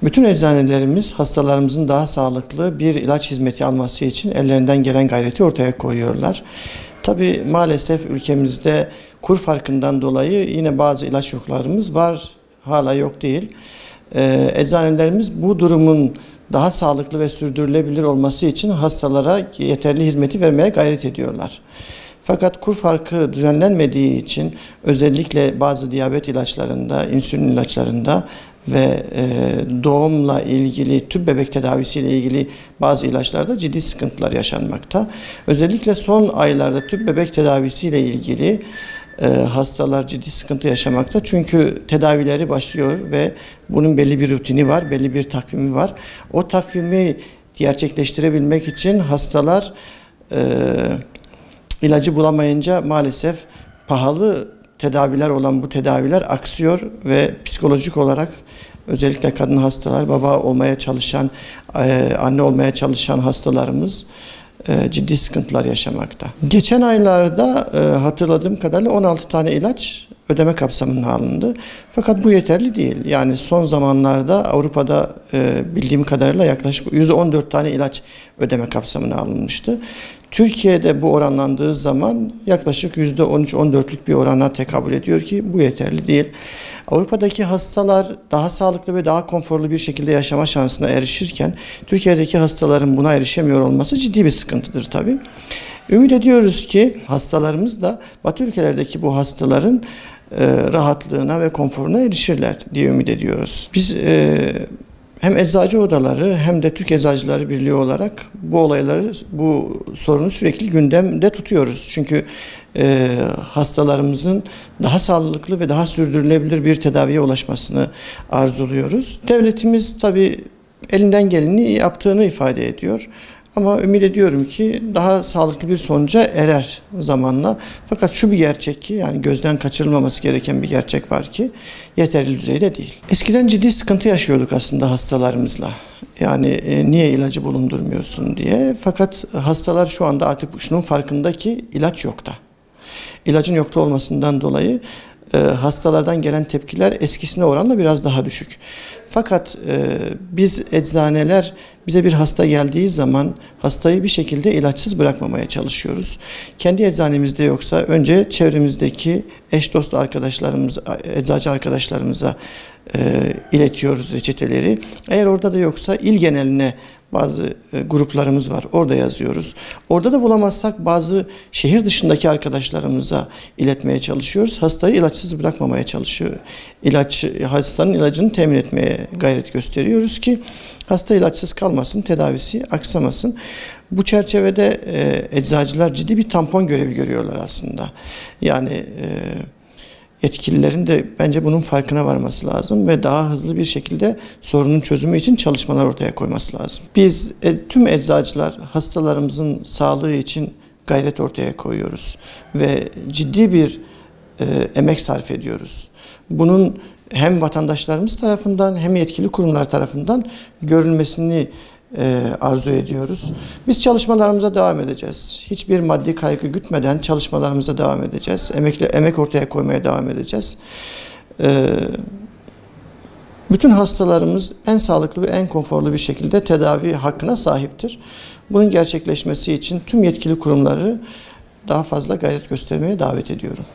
Bütün eczanelerimiz hastalarımızın daha sağlıklı bir ilaç hizmeti alması için ellerinden gelen gayreti ortaya koyuyorlar. Tabii maalesef ülkemizde kur farkından dolayı yine bazı ilaç yoklarımız var, hala yok değil. Eczanelerimiz bu durumun daha sağlıklı ve sürdürülebilir olması için hastalara yeterli hizmeti vermeye gayret ediyorlar. Fakat kur farkı düzenlenmediği için özellikle bazı diyabet ilaçlarında, insülin ilaçlarında ve doğumla ilgili, tüp bebek tedavisiyle ilgili bazı ilaçlarda ciddi sıkıntılar yaşanmakta. Özellikle son aylarda tüp bebek tedavisiyle ilgili hastalar ciddi sıkıntı yaşamakta. Çünkü tedavileri başlıyor ve bunun belli bir rutini var, belli bir takvimi var. O takvimi gerçekleştirebilmek için hastalar ilacı bulamayınca maalesef pahalı tedaviler olan bu tedaviler aksıyor ve psikolojik olarak özellikle kadın hastalar, baba olmaya çalışan, anne olmaya çalışan hastalarımız ciddi sıkıntılar yaşamakta. Geçen aylarda hatırladığım kadarıyla 16 tane ilaç ödeme kapsamına alındı. Fakat bu yeterli değil. Yani son zamanlarda Avrupa'da bildiğim kadarıyla yaklaşık 114 tane ilaç ödeme kapsamına alınmıştı. Türkiye'de bu oranlandığı zaman yaklaşık %13-14'lük bir orana tekabül ediyor ki bu yeterli değil. Avrupa'daki hastalar daha sağlıklı ve daha konforlu bir şekilde yaşama şansına erişirken Türkiye'deki hastaların buna erişemiyor olması ciddi bir sıkıntıdır tabii. Ümit ediyoruz ki hastalarımız da Batı ülkelerdeki bu hastaların rahatlığına ve konforuna erişirler diye ümit ediyoruz. Biz hem eczacı odaları hem de Türk Eczacıları Birliği olarak bu olayları, bu sorunu sürekli gündemde tutuyoruz. Çünkü hastalarımızın daha sağlıklı ve daha sürdürülebilir bir tedaviye ulaşmasını arzuluyoruz. Devletimiz tabii elinden geleni yaptığını ifade ediyor. Ama ümit ediyorum ki daha sağlıklı bir sonuca erer zamanla. Fakat şu bir gerçek ki, yani gözden kaçırılmaması gereken bir gerçek var ki yeterli düzeyde değil. Eskiden ciddi sıkıntı yaşıyorduk aslında hastalarımızla. Yani niye ilacı bulundurmuyorsun diye. Fakat hastalar şu anda artık şunun farkında ki ilaç yokta. İlacın yokta olmasından dolayı hastalardan gelen tepkiler eskisine oranla biraz daha düşük. Fakat biz eczaneler bize bir hasta geldiği zaman hastayı bir şekilde ilaçsız bırakmamaya çalışıyoruz. Kendi eczanemizde yoksa önce çevremizdeki eş dost arkadaşlarımız, eczacı arkadaşlarımıza iletiyoruz reçeteleri. Eğer orada da yoksa il geneline bazı gruplarımız var. Orada yazıyoruz. Orada da bulamazsak bazı şehir dışındaki arkadaşlarımıza iletmeye çalışıyoruz. Hastayı ilaçsız bırakmamaya çalışıyor. Hastanın ilacını temin etmeye gayret gösteriyoruz ki hasta ilaçsız kalmasın, tedavisi aksamasın. Bu çerçevede eczacılar ciddi bir tampon görevi görüyorlar aslında. Yani yetkililerin de bence bunun farkına varması lazım ve daha hızlı bir şekilde sorunun çözümü için çalışmalar ortaya koyması lazım. Biz tüm eczacılar hastalarımızın sağlığı için gayret ortaya koyuyoruz ve ciddi bir emek sarf ediyoruz. Bunun hem vatandaşlarımız tarafından hem yetkili kurumlar tarafından görülmesini arzu ediyoruz. Biz çalışmalarımıza devam edeceğiz. Hiçbir maddi kaygı gütmeden çalışmalarımıza devam edeceğiz. Emek ortaya koymaya devam edeceğiz. Bütün hastalarımız en sağlıklı ve en konforlu bir şekilde tedavi hakkına sahiptir. Bunun gerçekleşmesi için tüm yetkili kurumları daha fazla gayret göstermeye davet ediyorum.